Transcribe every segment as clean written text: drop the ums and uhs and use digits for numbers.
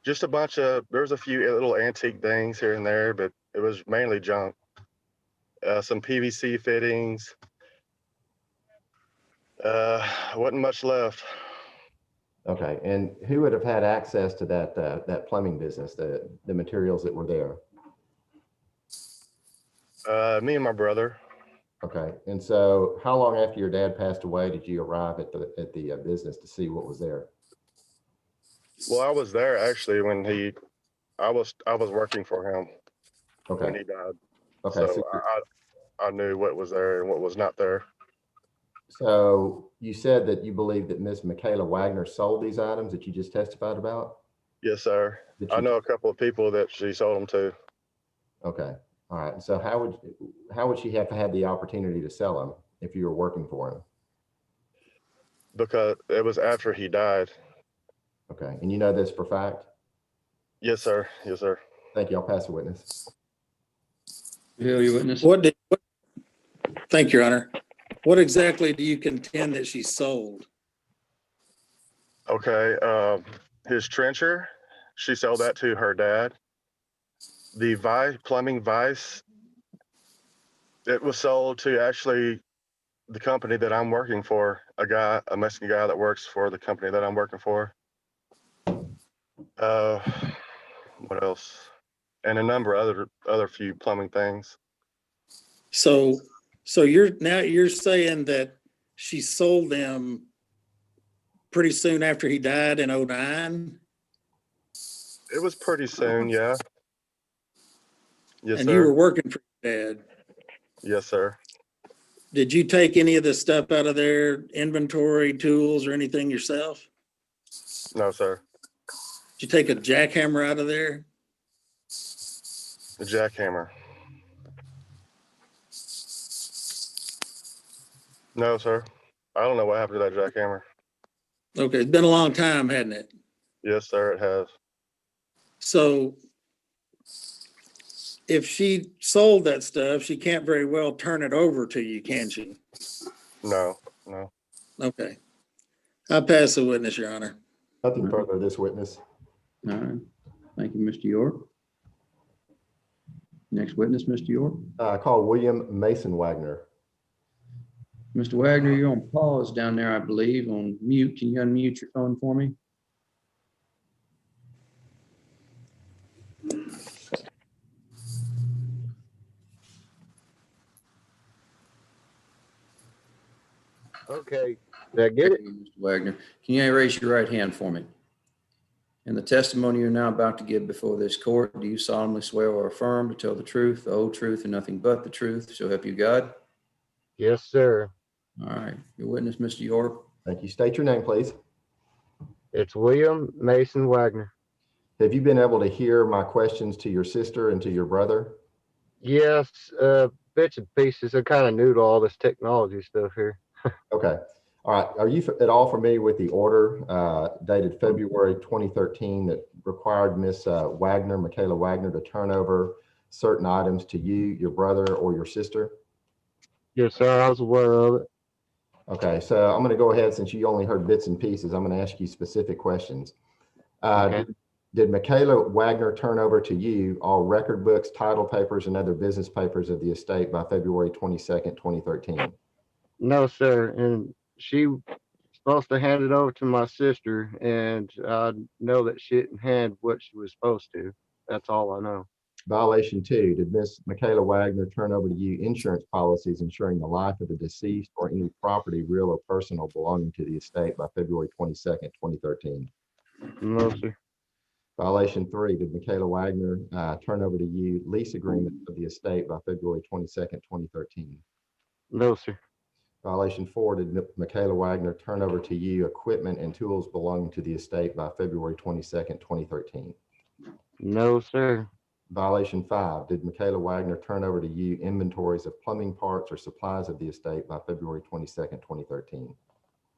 Just a bunch of, there's a few little antique things here and there, but it was mainly junk. Some PVC fittings. Wasn't much left. Okay, and who would have had access to that plumbing business, the materials that were there? Me and my brother. Okay, and so how long after your dad passed away did you arrive at the business to see what was there? Well, I was there actually when I was working for him when Okay, he died. okay, So I knew what was there and what was not there. so you said that you believe that Miss Michaela Wagner sold these items that you just testified about? Yes, sir. That I you, know a couple of people that she sold them to okay, all right. So how would she have had the opportunity to sell them if you were working for him? because it was after he died. Okay, and you know this for fact? Yes, sir. Yes, sir. Thank you. I'll pass the witness. Who are your witness? Thank you, Your Honor. What exactly do you contend that she sold? Okay. His trencher, she sold that to her dad. The plumbing vise, it was sold to actually the company that I'm working for. A Mexican guy that works for the company that I'm working for. Uh, what else? And a number of other few plumbing things. So you're saying that she sold them pretty soon after he died in 2009? It was pretty soon, yeah. Yes, And sir. you were working for your dad. Yes, sir. Did you take any of the stuff out of their inventory, tools, or anything yourself? No, sir. Did you take a jackhammer out of there? The jackhammer. No, sir. I don't know what happened to that jackhammer. Okay, it's been a long time, hasn't it? Yes, sir, it has. So if she sold that stuff, she can't very well turn it over to you, can she? No, no. Okay. I'll pass the witness, Your Honor. Nothing further of this witness. All right. Thank you, Mr. York. Next witness, Mr. York. Call William Mason Wagner. Mr. Wagner, you're on pause down there, I believe, on mute. Can you unmute your phone for me? Okay, did I get it? Mr. Wagner, can you raise your right hand for me? In the testimony you're now about to give before this court, do you solemnly swear or affirm to tell the truth, the whole truth, and nothing but the truth, so help you God? Yes, sir. All right. Your witness, Mr. York. Thank you. State your name, please. It's William Mason Wagner. Have you been able to hear my questions to your sister and to your brother? Yes, bits and pieces. I'm kind of new to all this technology stuff here. Okay. All right. Are you at all familiar with the order dated February 2013 that required Miss Wagner, Michaela Wagner, to turn over certain items to you, your brother, or your sister? Yes, sir. I was aware of it. Okay. So I'm going to go ahead, since you only heard bits and pieces, I'm going to ask you specific questions. Okay. Did Michaela Wagner turn over to you all record books, title papers, and other business papers of the estate by February 22nd, 2013? No, sir. And she was supposed to hand it over to my sister, and I know that she didn't hand what she was supposed to. That's all I know. Violation 2, did Miss Michaela Wagner turn over to you insurance policies ensuring the life of the deceased or any property, real or personal, belonging to the estate by February 22nd, 2013? No, sir. Violation 3, did Michaela Wagner turn over to you lease agreement of the estate by February 22nd, 2013? No, sir. Violation 4, did Michaela Wagner turn over to you equipment and tools belonging to the estate by February 22nd, 2013? No, sir. Violation 5, did Michaela Wagner turn over to you inventories of plumbing parts or supplies of the estate by February 22nd, 2013?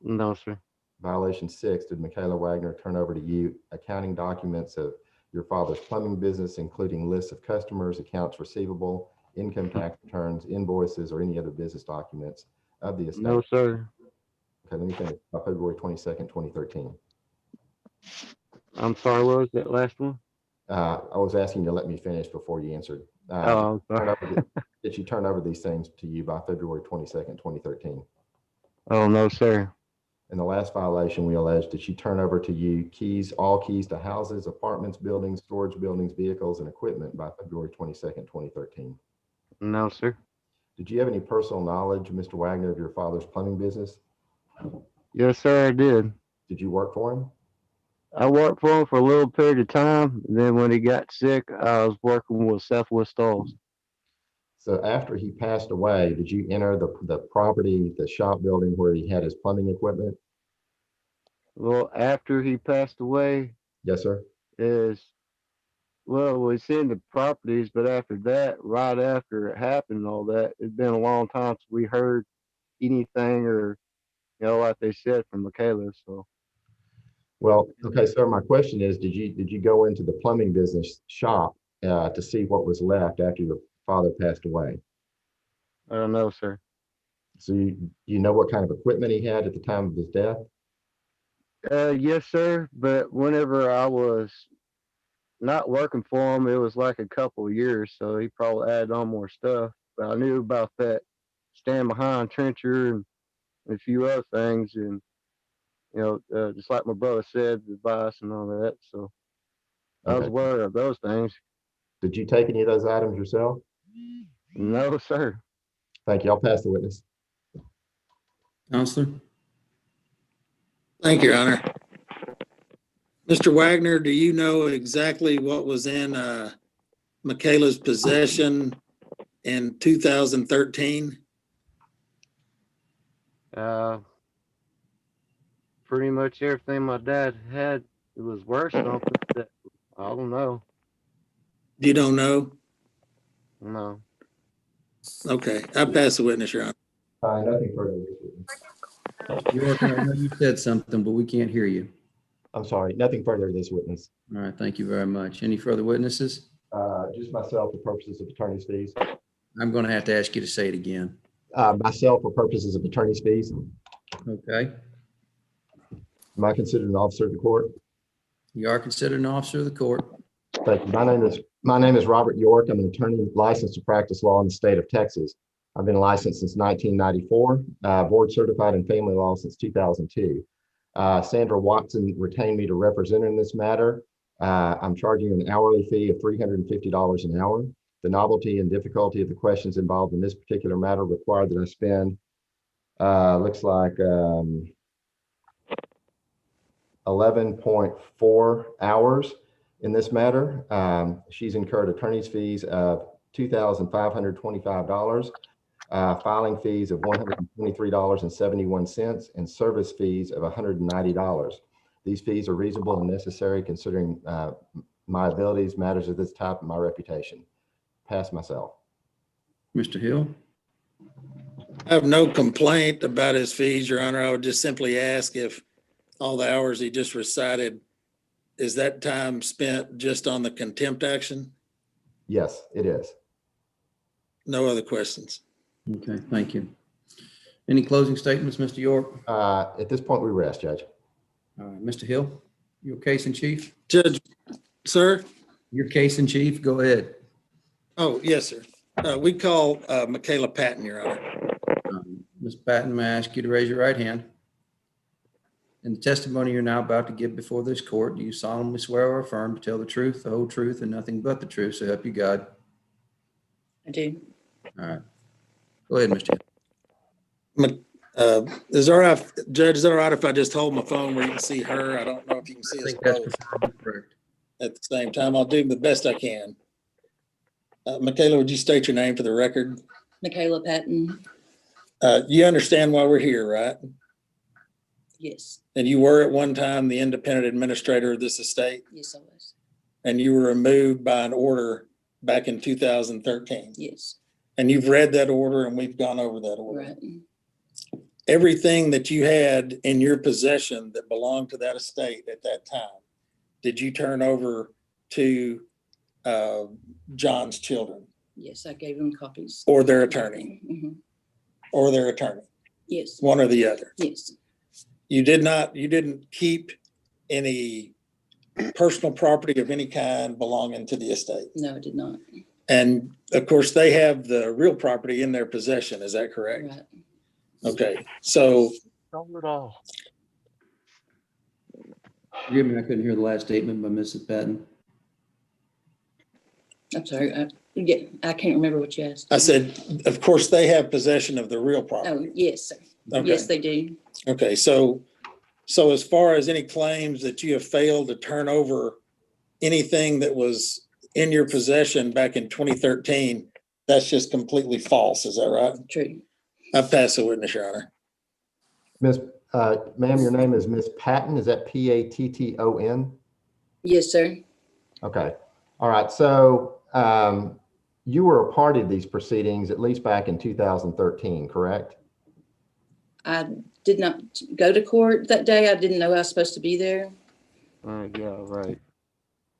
No, sir. Violation 6, did Michaela Wagner turn over to you accounting documents of your father's plumbing business, including lists of customers, accounts receivable, income tax returns, invoices, or any other business documents of the estate? No, sir. Okay, let me finish. By February 22nd, 2013. I'm sorry, what was that last one? I was asking you to let me finish before you answered. Oh, I'm sorry. Did she turn over these things to you by February 22nd, 2013? Oh, no, sir. In the last violation, we alleged that she turn over to you all keys to houses, apartments, buildings, storage buildings, vehicles, and equipment by February 22nd, 2013. No, sir. Did you have any personal knowledge, Mr. Wagner, of your father's plumbing business? Yes, sir, I did. Did you work for him? I worked for him for a little period of time. Then when he got sick, I was working with Southwest Stalls. So after he passed away, did you enter the property, the shop building where he had his plumbing equipment? Well, after he passed away, Yes, sir. we seen the properties, but after that, right after it happened and all that, it's been a long time since we heard anything or, like they said from Michaela. So, Well, okay, sir, my question is, did you go into the plumbing business shop to see what was left after your father passed away? I don't know, sir. So you know what kind of equipment he had at the time of his death? Yes, sir. But whenever I was not working for him, it was like a couple of years. So he probably added on more stuff. But I knew about that stand behind trencher and a few other things. And, just like my brother said, the advice and all that. So I was Okay. aware of those things. Did you take any of those items yourself? No, sir. Thank you. I'll pass the witness. Counselor? Thank you, Your Honor. Mr. Wagner, do you know exactly what was in Michaela's possession in 2013? Pretty much everything my dad had, it was worse something that I don't know. You don't know? No. Okay, I pass the witness, Your Honor. Nothing further. York, I know you said something, but we can't hear you. I'm sorry, nothing further to this witness. All right, thank you very much. Any further witnesses? Just myself for purposes of attorney's fees. I'm going to have to ask you to say it again. Myself for purposes of attorney's fees. Okay. Am I considered an officer of the court? You are considered an officer of the court. Thank you. My name is Robert York. I'm an attorney licensed to practice law in the state of Texas. I've been licensed since 1994, board certified in family law since 2002. Sandra Watson retained me to represent her in this matter. I'm charging an hourly fee of $350 an hour. The novelty and difficulty of the questions involved in this particular matter required that I spend, looks like 11.4 hours in this matter. She's incurred attorney's fees of $2,525, filing fees of $123.71, and service fees of $190. These fees are reasonable and necessary considering my abilities, matters of this type, and my reputation. Pass myself. Mr. Hill? I have no complaint about his fees, Your Honor. I would just simply ask if all the hours he just recited, is that time spent just on the contempt action? Yes, it is. No other questions. Okay, thank you. Any closing statements, Mr. York? At this point, we rest, Judge. All right, Mr. Hill, your case in chief? Judge, sir? Your case in chief, go ahead. Oh, yes, sir. We call Michaela Patton, Your Honor. Ms. Patton, may I ask you to raise your right hand? In the testimony you're now about to give before this court, do you solemnly swear or affirm to tell the truth, the whole truth, and nothing but the truth, so help you God? I do. All right. Go ahead, Mr. Hill. Is it all right, Judge, is that all right if I just hold my phone where you can see her? I don't know if you can see I us think that's both preferably correct. at the same time. I'll do the best I can. Michaela, would you state your name for the record? Michaela Patton. You understand why we're here, right? Yes. And you were at one time the independent administrator of this estate, Yes, I was. and you were removed by an order back in 2013. Yes. And you've read that order and we've gone over that order. Right. Everything that you had in your possession that belonged to that estate at that time, did you turn over to John's children Yes, I gave them copies. or their attorney? Mm-hmm. Or their attorney, Yes. one or the other? Yes. You didn't keep any personal property of any kind belonging to the estate. No, I did not. And of course, they have the real property in their possession. Is that correct? Right. Okay, so Sold it all. Forgive me, I couldn't hear the last statement by Mrs. Patton. I'm sorry. I can't remember what you asked. I said, of course, they have possession of the real Oh, property. yes, sir. Okay. Yes, they do. Okay, so as far as any claims that you have failed to turn over anything that was in your possession back in 2013, that's just completely false. Is that right? True. I pass the witness, Your Honor. Ma'am, your name is Miss Patton. Is that Patton? Yes, sir. Okay. All right. So you were a party to these proceedings at least back in 2013, correct? I did not go to court that day. I didn't know I was supposed to be there. Yeah, right.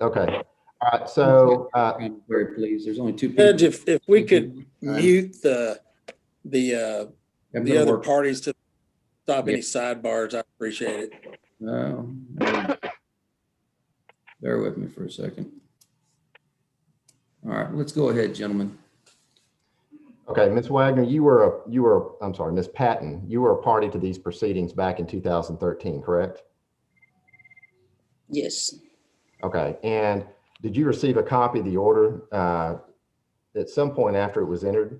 Okay. All right. So I'm very pleased. There's only two people. Judge, if we could mute the Everybody other work. parties to stop Yeah. any sidebars, I appreciate it. Bear with me for a second. All right, let's go ahead, gentlemen. okay, Ms. Wagner, I'm sorry, Ms. Patton, you were a party to these proceedings back in 2013, correct? Yes. Okay. And did you receive a copy of the order at some point after it was entered?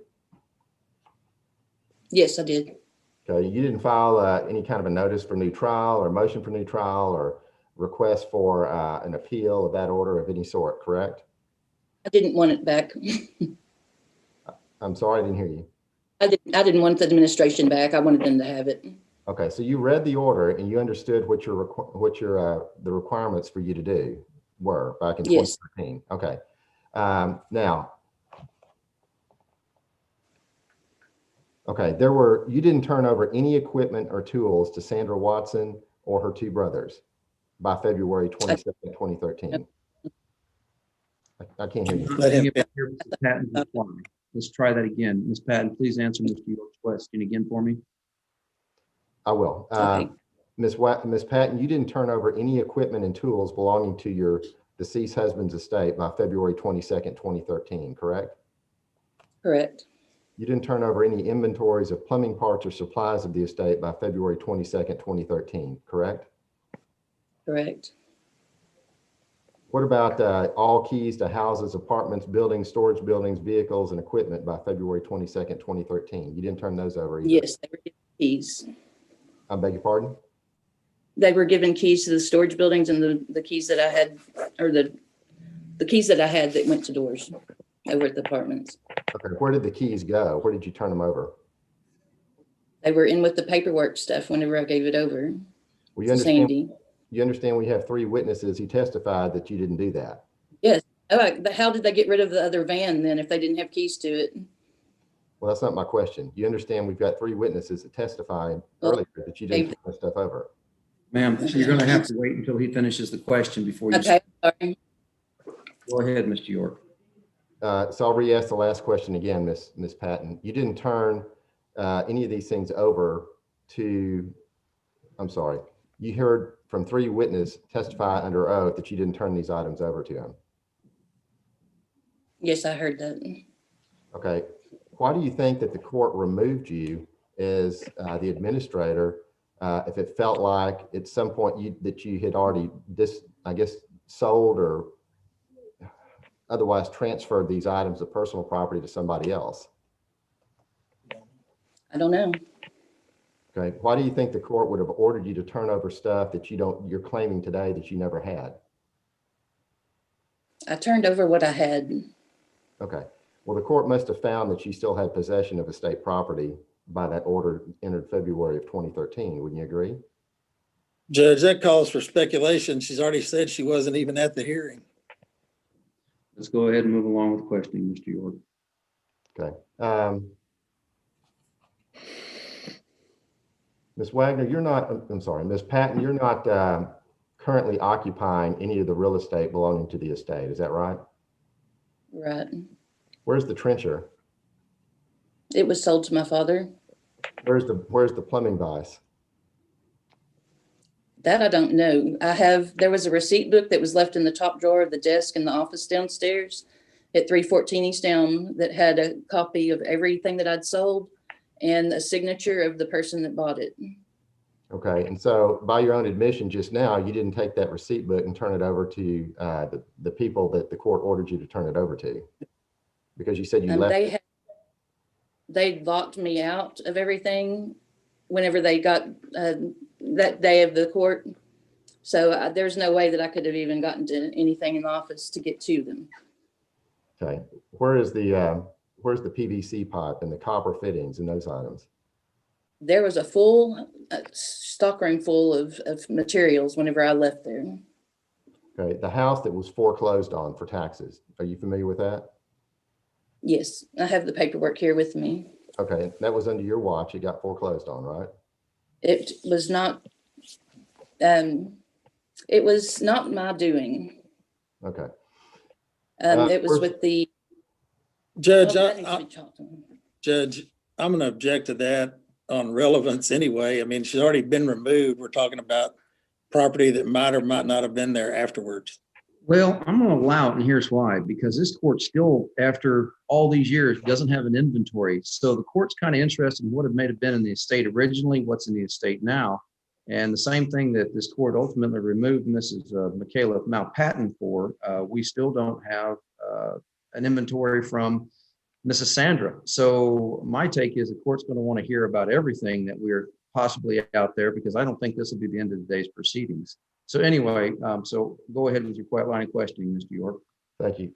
Yes, I did. Okay. You didn't file any kind of a notice for new trial or motion for new trial or request for an appeal of that order of any sort, correct? I didn't want it back. I'm sorry, I didn't hear you. I didn't want the administration back. I wanted them to have it. Okay, so you read the order and you understood what the requirements for you to do were back in Yes. 2013. Okay. Now, okay, you didn't turn over any equipment or tools to Sandra Watson or her two brothers by February 22nd, 2013. I can't hear you. Let him- Mrs. Patton's reply. Let's try that again. Ms. Patton, please answer Mr. York's question again for me. I will. Okay. Ms. Patton, you didn't turn over any equipment and tools belonging to your deceased husband's estate by February 22nd, 2013, correct? Correct. You didn't turn over any inventories of plumbing parts or supplies of the estate by February 22nd, 2013, correct? Correct. What about all keys to houses, apartments, buildings, storage buildings, vehicles, and equipment by February 22nd, 2013? You didn't turn those over either? Yes, they were given keys. I beg your pardon? They were given keys to the storage buildings and the keys that I had, or the keys that I had that went to doors over at the apartments. Okay, where did the keys go? Where did you turn them over? They were in with the paperwork stuff whenever I gave it over Well, to Sandy. you understand we have 3 witnesses who testified that you didn't do that. Yes. How did they get rid of the other van then if they didn't have keys to it? Well, that's not my question. You understand we've got 3 witnesses that testified Well, earlier that you didn't turn that stuff over. Ma'am, you're going to have to wait until he finishes the question before you. Okay, sorry. Go ahead, Mr. York. So I'll re-ask the last question again, Ms. Patton. You didn't turn any of these things over to, I'm sorry, you heard from 3 witnesses testify under oath that you didn't turn these items over to him. Yes, I heard that. Okay. Why do you think that the court removed you as the administrator if it felt like at some point that you had already sold or otherwise transferred these items of personal property to somebody else? I don't know. Okay. Why do you think the court would have ordered you to turn over stuff that you're claiming today that you never had? I turned over what I had. Okay. Well, the court must have found that you still had possession of estate property by that order entered February of 2013. Wouldn't you agree? Judge, that calls for speculation. She's already said she wasn't even at the hearing. Let's go ahead and move along with questioning, Mr. York. Okay. Ms. Wagner, Ms. Patton, you're not currently occupying any of the real estate belonging to the estate. Is that right? Right. Where's the trencher? It was sold to my father. Where's the plumbing vise? That I don't know. There was a receipt book that was left in the top drawer of the desk in the office downstairs at 314 East Elm that had a copy of everything that I'd sold and a signature of the person that bought it. Okay, and so by your own admission just now, you didn't take that receipt book and turn it over to the people that the court ordered you to turn it over to, because you said you left. They locked me out of everything whenever they got that day of the court. So there's no way that I could have even gotten to anything in the office to get to them. Okay, where's the PVC pipe and the copper fittings and those items? There was a full stockroom full of materials whenever I left there. Okay, the house that was foreclosed on for taxes, are you familiar with that? Yes, I have the paperwork here with me. Okay, that was under your watch. It got foreclosed on, right? It was not my doing. Okay. It was with the Judge, oh, that needs to be chalked on. Judge, I'm going to object to that on relevance anyway. I mean, she's already been removed. We're talking about property that might or might not have been there afterwards. Well, I'm going to allow it, and here's why. Because this court still, after all these years, doesn't have an inventory. So the court's kind of interested in what it may have been in the estate originally, what's in the estate now. And the same thing that this court ultimately removed Mrs. Michaela Malpatton for, we still don't have an inventory from Mrs. Sandra. So my take is the court's going to want to hear about everything that we're possibly out there, because I don't think this will be the end of today's proceedings. So anyway, so go ahead with your line of questioning, Mr. York. Thank you.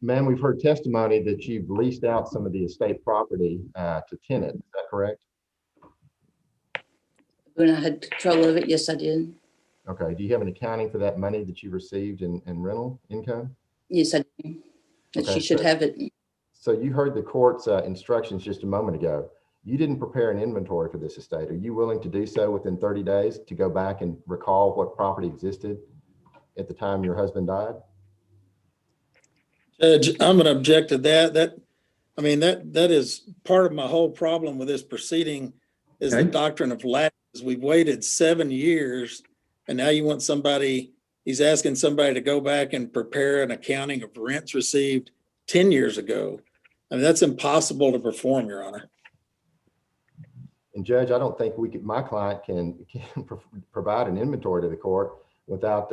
Ma'am, we've heard testimony that you've leased out some of the estate property to tenants. Is that correct? When I had control of it, yes, I did. Okay. Do you have an accounting for that money that you received in rental income? Yes, I do. And Okay, she should have it. So you heard the court's instructions just a moment ago. You didn't prepare an inventory for this estate. Are you willing to do so within 30 days to go back and recall what property existed at the time your husband died? Judge, I'm going to object to that. That is part of my whole problem with this proceeding is the Okay. doctrine of latches. We've waited 7 years, and now you want he's asking somebody to go back and prepare an accounting of rents received 10 years ago. I mean, that's impossible to perform, Your Honor. And Judge, I don't think my client can provide an inventory to the court without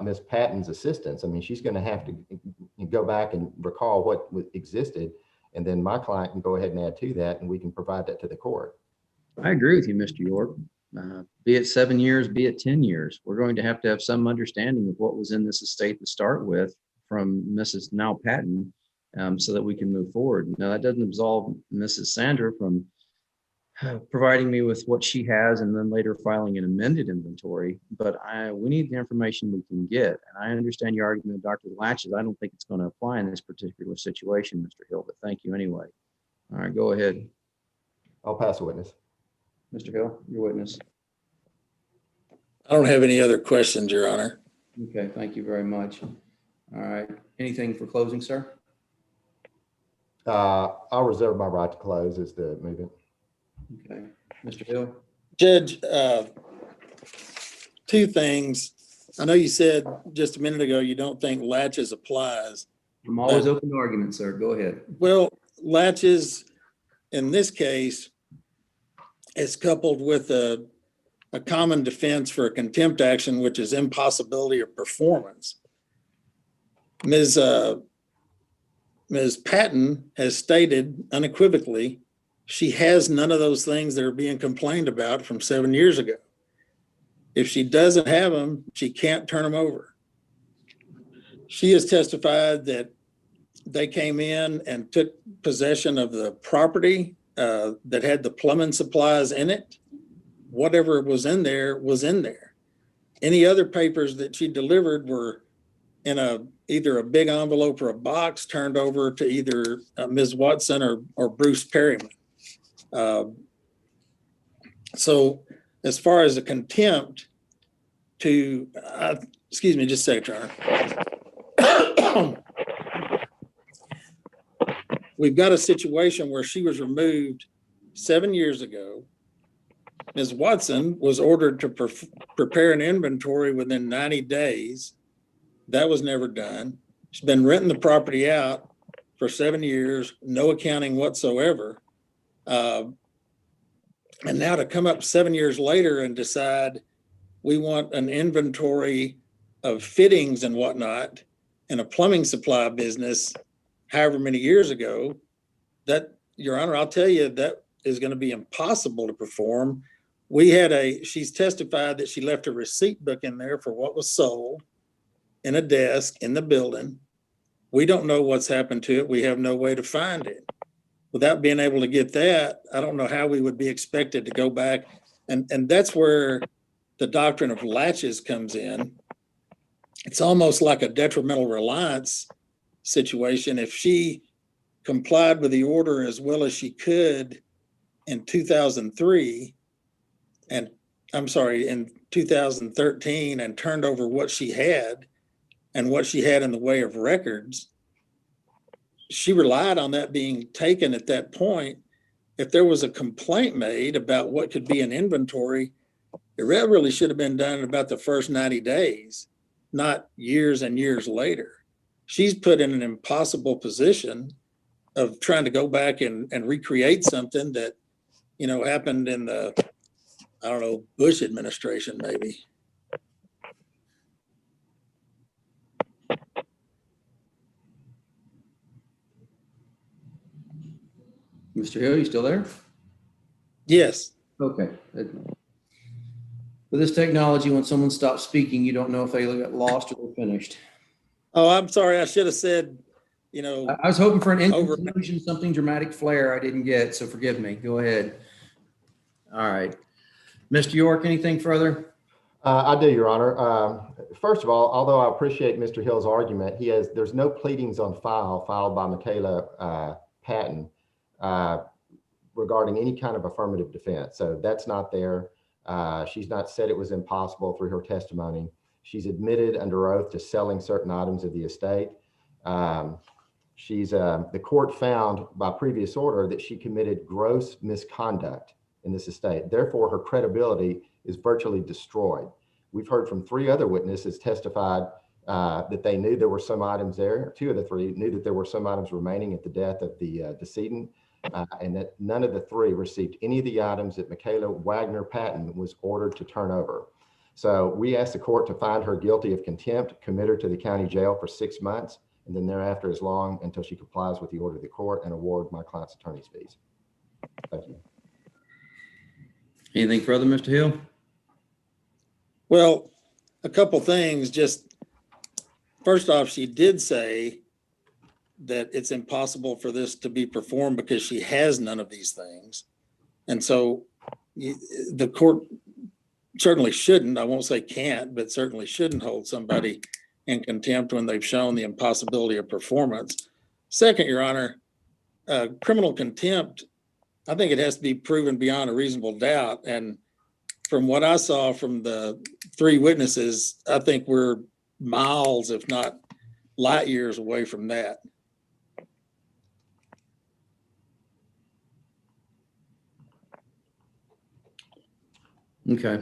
Ms. Patton's assistance. I mean, she's going to have to go back and recall what existed, and then my client can go ahead and add to that, and we can provide that to the court. I agree with you, Mr. York. Be it 7 years, be it 10 years, we're going to have some understanding of what was in this estate to start with from Mrs. Now Patton, so that we can move forward. Now, that doesn't absolve Mrs. Sandra from providing me with what she has and then later filing an amended inventory, but we need the information we can get. And I understand your argument, Dr. Latches. I don't think it's going to apply in this particular situation, Mr. Hill, but thank you anyway. All right, go ahead. I'll pass a witness. Mr. Hill, your witness. I don't have any other questions, Your Honor. Okay, thank you very much. All right, anything for closing, sir? I'll reserve my right to close as the movement. Okay, Mr. Hill. Judge, two things. I know you said just a minute ago you don't think latches applies. I'm always open to argument, sir. Go ahead. Well, latches in this case is coupled with a common defense for a contempt action, which is impossibility of performance. Ms. Patton has stated unequivocally she has none of those things that are being complained about from 7 years ago. If she doesn't have them, she can't turn them over. She has testified that they came in and took possession of the property that had the plumbing supplies in it. Whatever was in there was in there. Any other papers that she delivered were in either a big envelope or a box turned over to either Ms. Watson or Bruce Perryman. So as far as a contempt excuse me, just a second, Your Honor. We've got a situation where she was removed 7 years ago. Ms. Watson was ordered to prepare an inventory within 90 days. That was never done. She's been renting the property out for 7 years, no accounting whatsoever. And now to come up 7 years later and decide we want an inventory of fittings and whatnot in a plumbing supply business, however many years ago, that, Your Honor, I'll tell you, that is going to be impossible to perform. She's testified that she left a receipt book in there for what was sold in a desk in the building. We don't know what's happened to it. We have no way to find it. Without being able to get that, I don't know how we would be expected to go back. And that's where the doctrine of latches comes in. It's almost like a detrimental reliance situation. If she complied with the order as well as she could in 2003, and I'm sorry, in 2013, and turned over what she had and what she had in the way of records, she relied on that being taken at that point. If there was a complaint made about what could be an inventory, it really should have been done in about the first 90 days, not years and years later. She's put in an impossible position of trying to go back and recreate something that, happened in the, I don't know, Bush administration, maybe. Mr. Hill, you still there? Yes. Okay. With this technology, when someone stops speaking, you don't know if they got lost or they're finished. Oh, I'm sorry. I should have said, I was hoping for an conclusion, something dramatic flair I didn't get, so forgive me. Go ahead. All right. Mr. York, anything further? I do, Your Honor. First of all, although I appreciate Mr. Hill's argument, there's no pleadings on file filed by Michaela Patton regarding any kind of affirmative defense. So that's not there. She's not said it was impossible through her testimony. She's admitted under oath to selling certain items of the estate. The court found by previous order that she committed gross misconduct in this estate. Therefore, her credibility is virtually destroyed. We've heard from 3 other witnesses testified that they knew there were some items there. 2 of the 3 knew that there were some items remaining at the death of the decedent, and that none of the 3 received any of the items that Michaela Waggoner Patton was ordered to turn over. So we asked the court to find her guilty of contempt, commit her to the county jail for 6 months, and then thereafter as long until she complies with the order of the court, and award my client's attorney's fees. Thank you. Anything further, Mr. Hill? Well, a couple things. Just first off, she did say that it's impossible for this to be performed because she has none of these things. And so the court certainly shouldn't, I won't say can't, but certainly shouldn't hold somebody in contempt when they've shown the impossibility of performance. Second, Your Honor, criminal contempt, I think it has to be proven beyond a reasonable doubt. And from what I saw from the 3 witnesses, I think we're miles, if not light years away from that. Okay.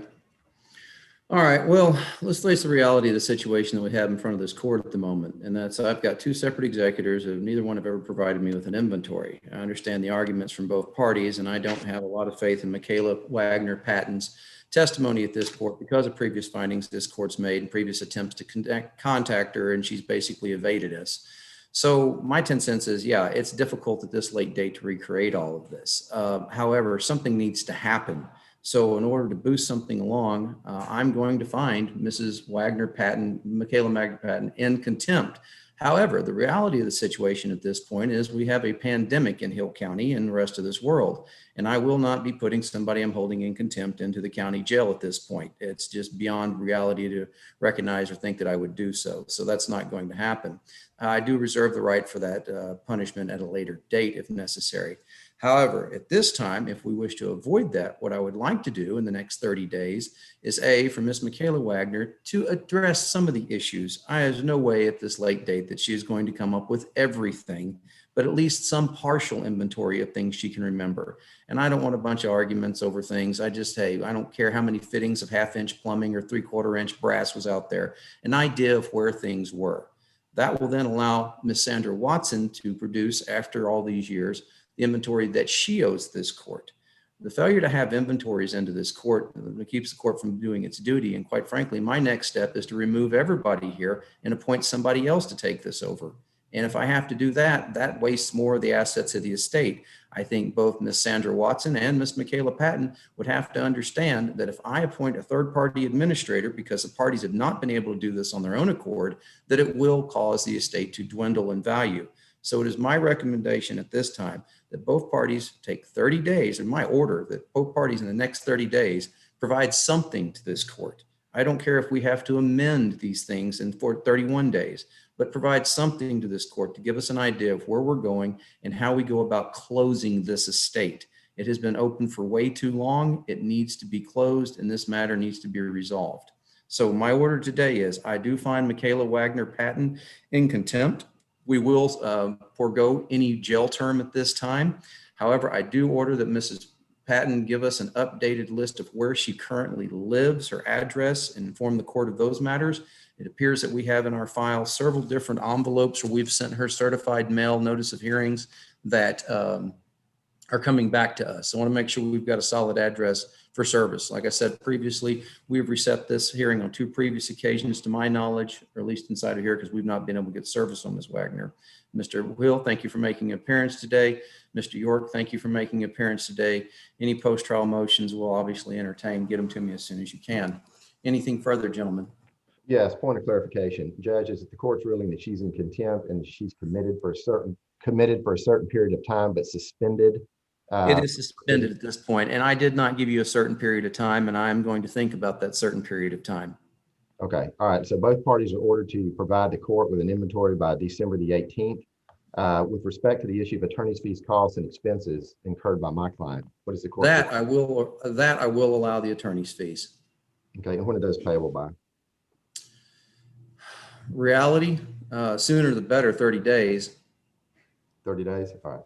All right. Well, let's face the reality of the situation that we have in front of this court at the moment. And that's, I've got 2 separate executors who neither one have ever provided me with an inventory. I understand the arguments from both parties, and I don't have a lot of faith in Michaela Waggoner Patton's testimony at this court because of previous findings this court's made and previous attempts to contact her, and she's basically evaded us. So my 10 cents is, yeah, it's difficult at this late date to recreate all of this. However, something needs to happen. So in order to boost something along, I'm going to find Mrs. Waggoner Patton, Michaela Waggoner Patton, in contempt. However, the reality of the situation at this point is we have a pandemic in Hill County and the rest of this world. And I will not be putting somebody I'm holding in contempt into the county jail at this point. It's just beyond reality to recognize or think that I would do so. So that's not going to happen. I do reserve the right for that punishment at a later date if necessary. However, at this time, if we wish to avoid that, what I would like to do in the next 30 days is for Ms. Michaela Wagner to address some of the issues. There's no way at this late date that she is going to come up with everything, but at least some partial inventory of things she can remember. And I don't want a bunch of arguments over things. I don't care how many fittings of 1/2-inch plumbing or 3/4-inch brass was out there, an idea of where things were. That will then allow Ms. Sandra Watson to produce, after all these years, the inventory that she owes this court. The failure to have inventories into this court keeps the court from doing its duty. And quite frankly, my next step is to remove everybody here and appoint somebody else to take this over. And if I have to do that, that wastes more of the assets of the estate. I think both Ms. Sandra Watson and Ms. Michaela Patton would have to understand that if I appoint a third-party administrator, because the parties have not been able to do this on their own accord, that it will cause the estate to dwindle in value. So it is my recommendation at this time that both parties take 30 days, in my order, that both parties in the next 30 days provide something to this court. I don't care if we have to amend these things in 31 days, but provide something to this court to give us an idea of where we're going and how we go about closing this estate. It has been open for way too long. It needs to be closed, and this matter needs to be resolved. So my order today is I do find Michaela Wagner Patton in contempt. We will forego any jail term at this time. However, I do order that Mrs. Patton give us an updated list of where she currently lives, her address, and inform the court of those matters. It appears that we have in our file several different envelopes where we've sent her certified mail notice of hearings that are coming back to us. I want to make sure we've got a solid address for service. Like I said previously, we've reset this hearing on 2 previous occasions to my knowledge, or at least inside of here, because we've not been able to get service on Ms. Wagner. Mr. Hill, thank you for making an appearance today. Mr. York, thank you for making an appearance today. Any post-trial motions we'll obviously entertain. Get them to me as soon as you can. Anything further, gentlemen? Yes, point of clarification. Judge, is it the court's ruling that she's in contempt and she's committed for a certain period of time, but suspended? It is suspended at this point, and I did not give you a certain period of time, and I am going to think about that certain period of time. Okay, all right. So both parties are ordered to provide the court with an inventory by December the 18th. With respect to the issue of attorney's fees, costs, and expenses incurred by my client, what is the court? That I will allow the attorney's fees. Okay, and when are those payable by? Reality, sooner the better, 30 days. 30 days? All right.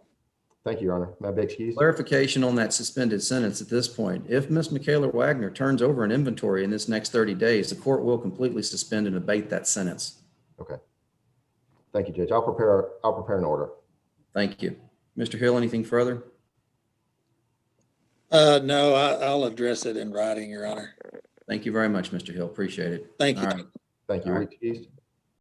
Thank you, Your Honor. May I be excused? Clarification on that suspended sentence at this point. If Ms. Michaela Wagner turns over an inventory in this next 30 days, the court will completely suspend and abate that sentence. Okay. Thank you, Judge. I'll prepare an order. Thank you. Mr. Hill, anything further? No, I'll address it in writing, Your Honor. Thank you very much, Mr. Hill. Appreciate it. Thank you. All right. Thank you. All Are right. you excused?